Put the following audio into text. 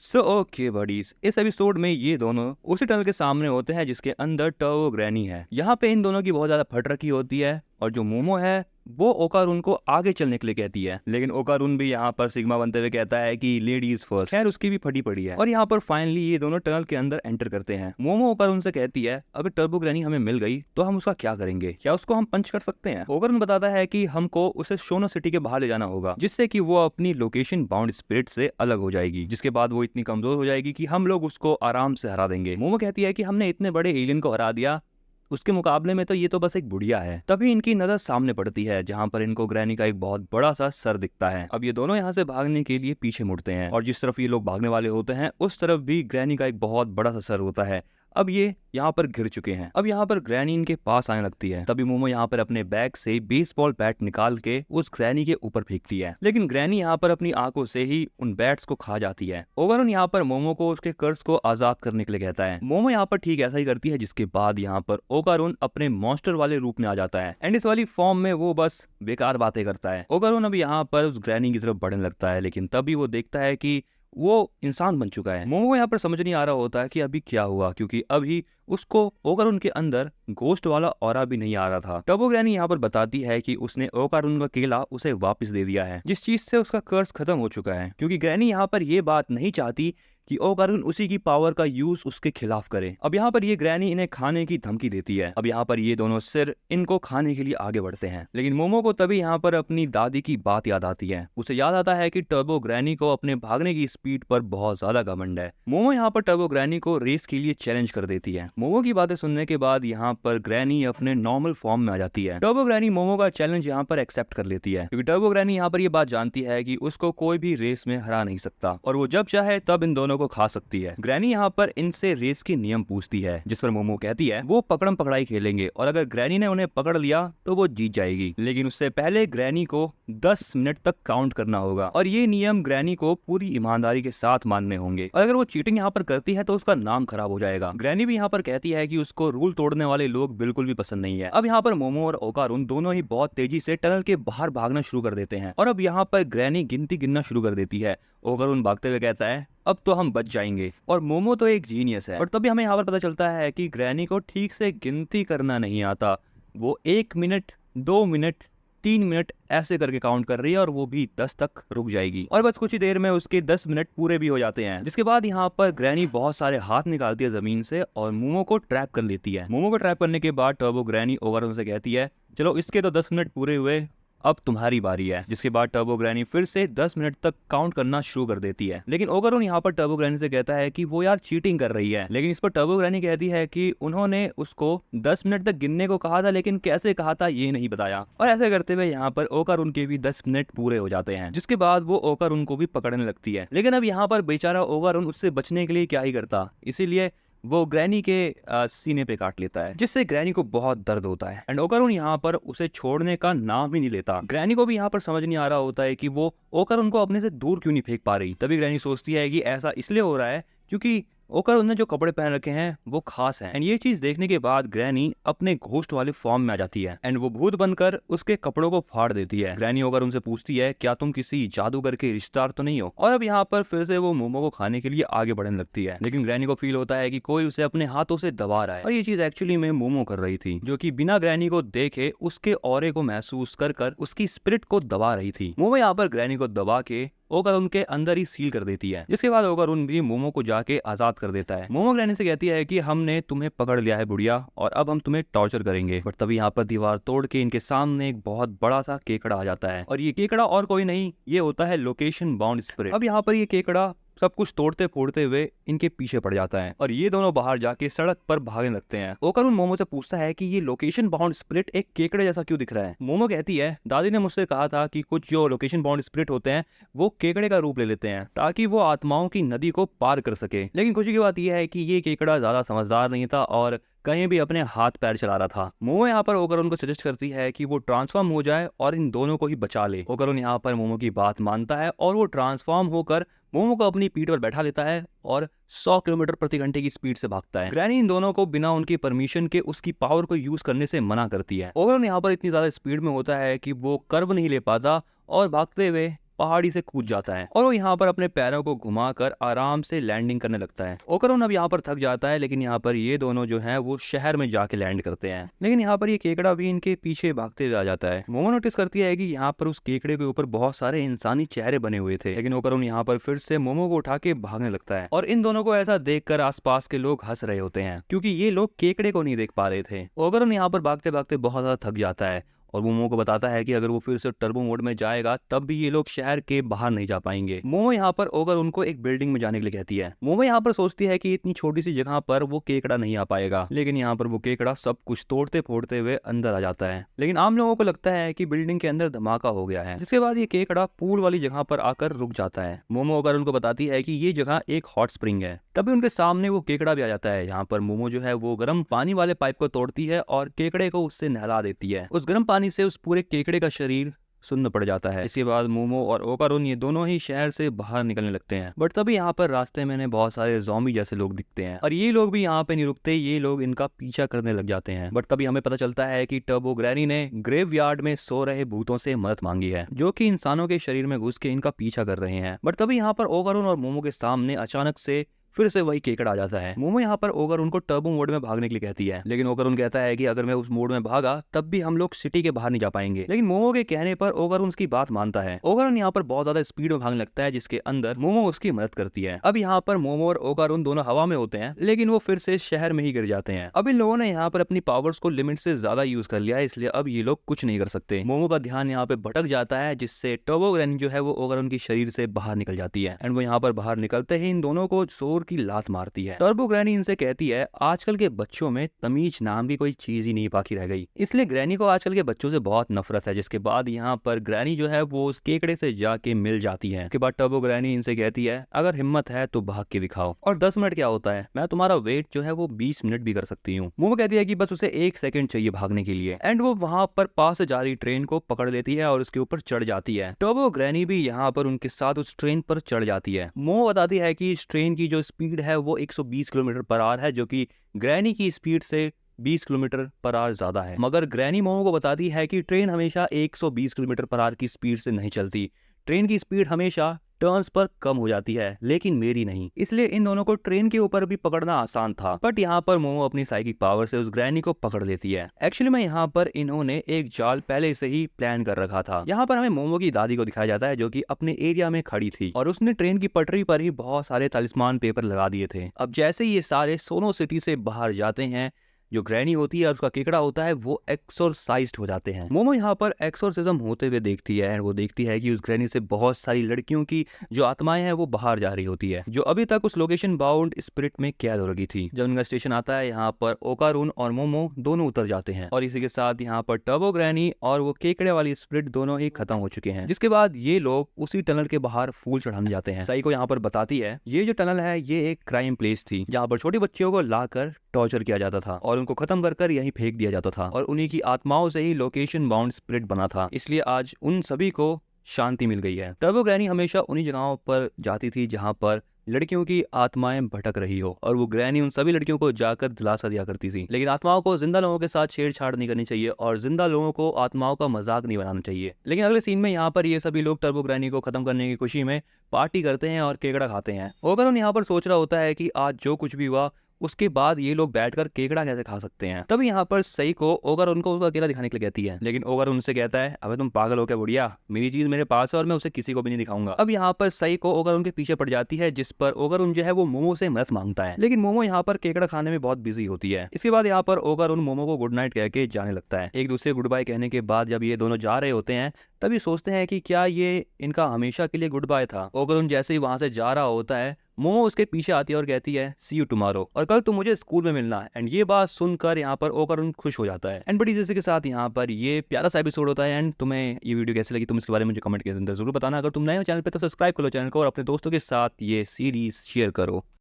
Okay buddies, इस episode में ये दोनों उसी टनल के सामने होते हैं जिसके अंदर टर्बो ग्रैनी है। यहाँ पे इन दोनों की बहुत ज्यादा फट रखी होती है और जो मोमो है वो ओकारून को आगे चलने के लिए कहती है, लेकिन ओकारून भी यहाँ पर सिग्मा बनते हुए कहता है कि लेडीज फर्स्ट। खैर उसकी भी फटी पड़ी है और यहाँ पर फाइनली ये दोनों टनल के अंदर एंटर करते हैं। मोमो ओकारून से कहती है अगर टर्बो ग्रैनी हमें मिल गई तो हम उसका क्या करेंगे, क्या उसको हम पंच कर सकते हैं। ओकारून बताता है कि हमको उसे शोनो सिटी के बाहर ले जाना होगा जिससे कि वो अपनी लोकेशन बाउंड स्पिरिट से अलग हो जाएगी, जिसके बाद वो इतनी कमजोर हो जाएगी कि हम लोग उसको आराम से हरा देंगे। मोमो कहती है कि हमने इतने बड़े एलियन को हरा दिया, उसके मुकाबले में तो ये तो बस एक बुढ़िया है। तभी इनकी नजर सामने पड़ती है जहाँ पर इनको ग्रैनी का एक बहुत बड़ा सा सर दिखता है। अब ये दोनों यहाँ से भागने के लिए पीछे मुड़ते हैं और जिस तरफ ये लोग भागने वाले होते हैं उस तरफ भी ग्रैनी का एक बहुत बड़ा सा सर होता है। अब ये यहाँ पर गिर चुके हैं। अब यहाँ पर ग्रैनी इनके पास आने लगती है। तभी मोमो यहाँ पर अपने बैग से बेसबॉल बैट निकाल के उस ग्रैनी के ऊपर फेंकती है, लेकिन ग्रैनी यहाँ पर अपनी आंखों से ही उन बैट्स को खा जाती है। ओकारून यहाँ पर मोमो को उसके कर्ज को आजाद करने के लिए कहता है। मोमो यहाँ पर ठीक ऐसा ही करती है, जिसके बाद यहाँ पर ओकारून अपने मॉन्स्टर वाले रूप में आ जाता है एंड इस वाली फॉर्म में वो बस बेकार बातें करता है। ओकारून अब यहाँ पर उस ग्रैनी की तरफ बढ़ने लगता है, लेकिन तभी वो देखता है कि वो इंसान बन चुका है। मोमो को यहाँ पर समझ नहीं आ रहा होता है कि अभी क्या हुआ, क्योंकि अभी उसको ओकारून के अंदर गोस्ट वाला ऑरा भी नहीं आ रहा था। टर्बो ग्रैनी यहाँ पर बताती है कि उसने ओकारून का केला उसे वापस दे दिया है, जिस चीज से उसका कर्ज खत्म हो चुका है, क्योंकि ग्रैनी यहाँ पर ये बात नहीं चाहती कि ओकारून उसी की पावर का यूज उसके खिलाफ करे। अब यहाँ पर ये ग्रैनी इन्हें खाने की धमकी देती है। अब यहाँ पर ये दोनों सिर इनको खाने के लिए आगे बढ़ते हैं, लेकिन मोमो को तभी यहाँ पर अपनी दादी की बात याद आती है। उसे याद आता है कि टर्बो ग्रैनी को अपने भागने की स्पीड पर बहुत ज्यादा घमंड है। मोमो यहाँ पर टर्बो ग्रैनी को रेस के लिए चैलेंज कर देती है। मोमो की बातें सुनने के बाद यहाँ पर ग्रैनी अपने नॉर्मल फॉर्म में आ जाती है। टर्बो ग्रैनी मोमो का चैलेंज यहाँ पर एक्सेप्ट कर लेती है, क्योंकि टर्बो ग्रैनी यहाँ पर ये बात जानती है कि उसको कोई भी रेस में हरा नहीं सकता और वो जब चाहे तब इन दोनों को खा सकती है। ग्रैनी यहाँ पर इनसे रेस की नियम पूछती है, जिस पर मोमो कहती है वो पकड़म पकड़ाई खेलेंगे और अगर ग्रैनी ने उन्हें पकड़ लिया तो वो जीत जाएगी, लेकिन उससे पहले ग्रैनी को 10 मिनट तक काउंट करना होगा और ये नियम ग्रैनी को पूरी ईमानदारी के साथ मानने होंगे और अगर वो चीटिंग यहाँ पर करती है तो उसका नाम खराब हो जाएगा। ग्रैनी भी यहाँ पर कहती है कि उसको रूल तोड़ने वाले लोग बिल्कुल भी पसंद नहीं है। अब यहाँ पर मोमो और ओकारून दोनों ही बहुत तेजी से टनल के बाहर भागना शुरू कर देते हैं और अब यहाँ पर ग्रैनी गिनती गिनना शुरू कर देती है। ओकारून भागते हुए कहता है अब तो हम बच जाएंगे और मोमो तो एक जीनियस है। और तभी हमें यहाँ पर पता चलता है कि ग्रैनी को ठीक से गिनती करना नहीं आता। वो 1 मिनट 2 मिनट 3 मिनट ऐसे करके काउंट कर रही है और वो भी 10 तक रुक जाएगी और बस कुछ ही देर में उसके 10 मिनट पूरे भी हो जाते हैं, जिसके बाद यहाँ पर ग्रैनी बहुत सारे हाथ निकालती है जमीन से और मोमो को ट्रैप कर लेती है। मोमो को ट्रैप करने के बाद टर्बो ग्रैनी ओकारून से कहती है चलो इसके तो 10 मिनट पूरे हुए, अब तुम्हारी बारी है। जिसके बाद टर्बो ग्रैनी फिर से 10 मिनट तक काउंट करना शुरू कर देती है, लेकिन ओकारून यहाँ पर टर्बो ग्रैनी से कहता है कि वो यार चीटिंग कर रही है, लेकिन इस पर टर्बो ग्रैनी कहती है कि उन्होंने उसको 10 मिनट तक गिनने को कहा था, लेकिन कैसे कहा था ये नहीं बताया। और ऐसे करते हुए यहाँ पर ओकारून के भी 10 मिनट पूरे हो जाते हैं, जिसके बाद वो ओकारून को भी पकड़ने लगती है। लेकिन अब यहाँ पर बेचारा ओकारून उससे बचने के लिए क्या ही करता, इसीलिए वो ग्रैनी के सीने पे काट लेता है, जिससे ग्रैनी को बहुत दर्द होता है एंड ओकारून यहाँ पर उसे छोड़ने का नाम ही नहीं लेता। ग्रैनी को भी यहाँ पर समझ नहीं आ रहा होता है कि वो ओकारून को अपने से दूर क्यों नहीं फेंक पा रही। तभी ग्रैनी सोचती है कि ऐसा इसलिए हो रहा है क्योंकि ओकारून ने जो कपड़े पहन रखे हैं वो खास हैं एंड ये चीज देखने के बाद ग्रैनी अपने घोस्ट वाले फॉर्म में आ जाती है एंड वो भूत बनकर उसके कपड़ों को फाड़ देती है। ग्रैनी ओकारून से पूछती है क्या तुम किसी जादूगर के रिश्तेदार तो नहीं हो। और अब यहाँ पर फिर से वो मोमो को खाने के लिए आगे बढ़ने लगती है, लेकिन ग्रैनी को फील होता है कि कोई उसे अपने हाथों से दबा रहा है और ये चीज एक्चुअली में मोमो कर रही थी, जो कि बिना ग्रैनी को देखे उसके ऑरे को महसूस कर उसकी स्पिरिट को दबा रही थी। मोमो यहाँ पर ग्रैनी को दबा के ओकारून के अंदर ही सील कर देती है, जिसके बाद ओकारून भी मोमो को जाके आजाद कर देता है। मोमो ग्रैनी से कहती है कि हमने तुम्हें पकड़ लिया है बुढ़िया और अब हम तुम्हें टॉर्चर करेंगे। बट तभी यहाँ पर दीवार तोड़ के इनके सामने एक बहुत बड़ा सा केकड़ा आ जाता है और ये केकड़ा और कोई नहीं, ये होता है लोकेशन बाउंड स्पिरिट। अब यहाँ पर ये केकड़ा सब कुछ तोड़ते फोड़ते हुए इनके पीछे पड़ जाता है और ये दोनों बाहर जाके सड़क पर भागने लगते हैं। ओकारून मोमो से पूछता है कि ये लोकेशन बाउंड स्पिरिट एक केकड़े जैसा क्यों दिख रहा है। मोमो कहती है दादी ने मुझसे कहा था कि कुछ जो लोकेशन बाउंड स्पिरिट होते हैं वो केकड़े का रूप ले लेते हैं ताकि वो आत्माओं की नदी को पार कर सके। लेकिन खुशी की बात यह है कि ये केकड़ा ज्यादा समझदार नहीं था और कहीं भी अपने हाथ पैर चला रहा था। मोमो यहाँ पर ओकारून को सजेस्ट करती है कि वो ट्रांसफॉर्म हो जाए और इन दोनों को ही बचा ले। ओकारून यहाँ पर मोमो की बात मानता है और वो ट्रांसफॉर्म होकर मोमो को अपनी पीठ पर बैठा लेता है और 100 किलोमीटर प्रति घंटे की स्पीड से भागता है। ग्रैनी इन दोनों को बिना उनकी परमिशन के उसकी पावर को यूज करने से मना करती है। ओकारून यहाँ पर इतनी ज्यादा स्पीड में होता है कि वो कर्व नहीं ले पाता और भागते हुए पहाड़ी से कूद जाता है और वो यहाँ पर अपने पैरों को घुमाकर आराम से लैंडिंग करने लगता है। ओकारून अब यहाँ पर थक जाता है, लेकिन यहाँ पर ये दोनों जो है वो शहर में जाके लैंड करते हैं। लेकिन यहाँ पर ये केकड़ा भी इनके पीछे भागते जा जाता है। मोमो नोटिस करती है कि यहाँ पर उस केकड़े के ऊपर बहुत सारे इंसानी चेहरे बने हुए थे, लेकिन ओकारून यहाँ पर फिर से मोमो को उठा के भागने लगता है और इन दोनों को ऐसा देखकर आसपास के लोग हंस रहे होते हैं क्योंकि ये लोग केकड़े को नहीं देख पा रहे थे। ओकारून यहाँ पर भागते भागते बहुत ज्यादा थक जाता है और मोमो को बताता है कि अगर वो फिर से टर्बो मोड में जाएगा तब भी ये लोग शहर के बाहर नहीं जा पाएंगे। मोमो यहाँ पर ओकारून को एक बिल्डिंग में जाने के लिए कहती है। मोमो यहाँ पर सोचती है कि इतनी छोटी सी जगह पर वो केकड़ा नहीं आ पाएगा, लेकिन यहाँ पर वो केकड़ा सब कुछ तोड़ते फोड़ते हुए अंदर आ जाता है। लेकिन आम लोगों को लगता है कि बिल्डिंग के अंदर धमाका हो गया है, जिसके बाद ये केकड़ा पूल वाली जगह पर आकर रुक जाता है। मोमो ओकारून को बताती है कि ये जगह एक हॉट स्प्रिंग है। तभी उनके सामने वो केकड़ा भी आ जाता है। यहाँ पर मोमो जो है वो गर्म पानी वाले पाइप को तोड़ती है और केकड़े को उससे नहला देती है। उस गर्म पानी से उस पूरे केकड़े का शरीर सुन्न पड़ जाता है। इसके बाद मोमो और ओकारून ये दोनों ही शहर से बाहर निकलने लगते हैं। बट तभी यहाँ पर रास्ते में बहुत सारे ज़ॉम्बी जैसे लोग दिखते हैं और ये लोग भी यहाँ पे नहीं रुकते, ये लोग इनका पीछा करने लग जाते हैं। बट तभी हमें पता चलता है कि टर्बो ग्रैनी ने ग्रेवयार्ड में सो रहे भूतों से मदद मांगी है, जो कि इंसानों के शरीर में घुस के इनका पीछा कर रहे हैं। बट तभी यहाँ पर ओकारून और मोमो के सामने अचानक से फिर से वही केकड़ा आ जाता है। मोमो यहाँ पर ओकारून को टर्बो मोड में भागने के लिए कहती है, लेकिन ओकारून कहता है कि अगर मैं उस मोड में भागा तब भी हम लोग सिटी के बाहर नहीं जा पाएंगे। लेकिन मोमो के कहने पर ओकारून उसकी बात मानता है। ओकारून यहाँ पर बहुत ज्यादा स्पीड में भागने लगता है, जिसके अंदर मोमो उसकी मदद करती है। अब यहाँ पर मोमो और ओकारून दोनों हवा में होते हैं, लेकिन वो फिर से शहर में ही गिर जाते हैं। अब इन लोगों ने यहाँ पर अपनी पावर्स को लिमिट से ज्यादा यूज कर लिया है, इसलिए अब ये लोग कुछ नहीं कर सकते। मोमो का ध्यान यहाँ पे भटक जाता है, जिससे टर्बो ग्रैनी जो है वो ओकारून की शरीर से बाहर निकल जाती है एंड वो यहाँ पर बाहर निकलते ही इन दोनों को जोर की लात मारती है। टर्बो ग्रैनी इनसे कहती है आजकल के बच्चों में तमीज नाम की कोई चीज ही नहीं बाकी रह गई, इसलिए ग्रैनी को आजकल के बच्चों से बहुत नफरत है। जिसके बाद यहाँ पर ग्रैनी जो है वो उस केकड़े से जाके मिल जाती है। उसके बाद टर्बो ग्रैनी इनसे कहती है अगर हिम्मत है तो भाग के दिखाओ। और 10 मिनट क्या होता है, मैं तुम्हारा वेट जो है वो 20 मिनट भी कर सकती हूँ। मोमो कहती है कि बस उसे 1 सेकंड चाहिए भागने के लिए एंड वो वहां पर पास से जा रही ट्रेन को पकड़ लेती है और उसके ऊपर चढ़ जाती है। टर्बो ग्रैनी भी यहाँ पर उनके साथ उस ट्रेन पर चढ़ जाती है। मोमो बताती है कि इस ट्रेन की जो स्पीड है वो 120 किलोमीटर पर आवर है, जो कि ग्रैनी की स्पीड से 20 किलोमीटर पर आवर ज्यादा है। मगर ग्रैनी मोमो को बताती है कि ट्रेन हमेशा 120 किलोमीटर पर आवर की स्पीड से नहीं चलती, ट्रेन की स्पीड हमेशा टर्न्स पर कम हो जाती है, लेकिन मेरी नहीं। इसलिए इन दोनों को ट्रेन के ऊपर भी पकड़ना आसान था। बट यहाँ पर मोमो अपनी साइकिक पावर से उस ग्रैनी को पकड़ लेती है। एक्चुअली में यहाँ पर इन्होंने एक जाल पहले से ही प्लान कर रखा था। यहाँ पर हमें मोमो की दादी को दिखाया जाता है, जो कि अपने एरिया में खड़ी थी और उसने ट्रेन की पटरी पर ही बहुत सारे तलिस्मान पेपर लगा दिए थे। अब जैसे ये सारे सोनो सिटी से बाहर जाते हैं, जो ग्रैनी होती है और उसका केकड़ा होता है वो एक्सोरसाइज्ड हो जाते हैं। मोमो यहाँ पर एक्सोरसिज्म होते हुए देखती है। वो देखती है कि उस ग्रैनी से बहुत सारी लड़कियों की जो आत्माएं हैं वो बाहर जा रही होती है, जो अभी तक उस लोकेशन बाउंड स्पिरिट में कैद हो रही थी। जब उनका स्टेशन आता है, यहाँ पर ओकारून और मोमो दोनों उतर जाते हैं और इसी के साथ यहाँ पर टर्बो ग्रैनी और वो केकड़े वाली स्पिरिट दोनों ही खत्म हो चुके हैं। जिसके बाद ये लोग उसी टनल के बाहर फूल चढ़ाने जाते हैं। साइको यहाँ पर बताती है ये जो टनल है ये एक क्राइम प्लेस थी, जहाँ पर छोटे बच्चियों को लाकर टॉर्चर किया जाता था और उनको खत्म कर यहीं फेंक दिया जाता था और उन्हीं की आत्माओं से ही लोकेशन बाउंड स्पिरिट बना था। इसलिए आज उन सभी को शांति मिल गई है। टर्बो ग्रैनी हमेशा उन्हीं जगहों पर जाती थी जहां पर लड़कियों की आत्माएं भटक रही हो और वो ग्रैनी उन सभी लड़कियों को जाकर दिलासा दिया करती थी। लेकिन आत्माओं को जिंदा लोगों के साथ छेड़छाड़ नहीं करनी चाहिए और जिंदा लोगों को आत्माओं का मजाक नहीं बनाना चाहिए। लेकिन अगले सीन में यहाँ पर ये सभी लोग टर्बो ग्रैनी को खत्म करने की खुशी में पार्टी करते हैं और केकड़ा खाते हैं। ओकारून यहाँ पर सोच रहा होता है कि आज जो कुछ भी हुआ उसके बाद ये लोग बैठकर केकड़ा कैसे खा सकते हैं। तब यहाँ पर सही को ओकारून को उसका अकेला दिखाने के लिए कहती है, लेकिन ओकारून उनसे कहता है अबे तुम पागल हो क्या बुढ़िया, मेरी चीज मेरे पास है और मैं उसे किसी को भी नहीं दिखाऊंगा। अब यहाँ पर सही को ओकारून के पीछे पड़ जाती है, जिस पर ओकारून जो है वो मोमो से मदद मांगता है, लेकिन मोमो यहाँ पर केकड़ा खाने में बहुत बिजी होती है। इसके बाद यहाँ पर ओकारून मोमो को गुड नाइट कह के जाने लगता है। एक दूसरे गुड बाय कहने के बाद जब ये दोनों जा रहे होते हैं तभी सोचते हैं कि क्या ये इनका हमेशा के लिए गुड बाय था। ओकारून जैसे ही वहां से जा रहा होता है, मोमो उसके पीछे आती है और कहती है सी यू टुमारो, और कल तुम मुझे स्कूल में मिलना। एंड ये बात सुनकर यहाँ पर ओकारून खुश हो जाता है। एंड बड़ी जैसे के साथ यहाँ पर ये प्यारा सा एपिसोड होता है। एंड तुम्हें ये वीडियो कैसी लगी तुम इसके बारे में मुझे कमेंट के अंदर जरूर बताना। अगर तुम नए हो चैनल पे तो सब्सक्राइब करो चैनल को और अपने दोस्तों के साथ ये सीरीज शेयर करो।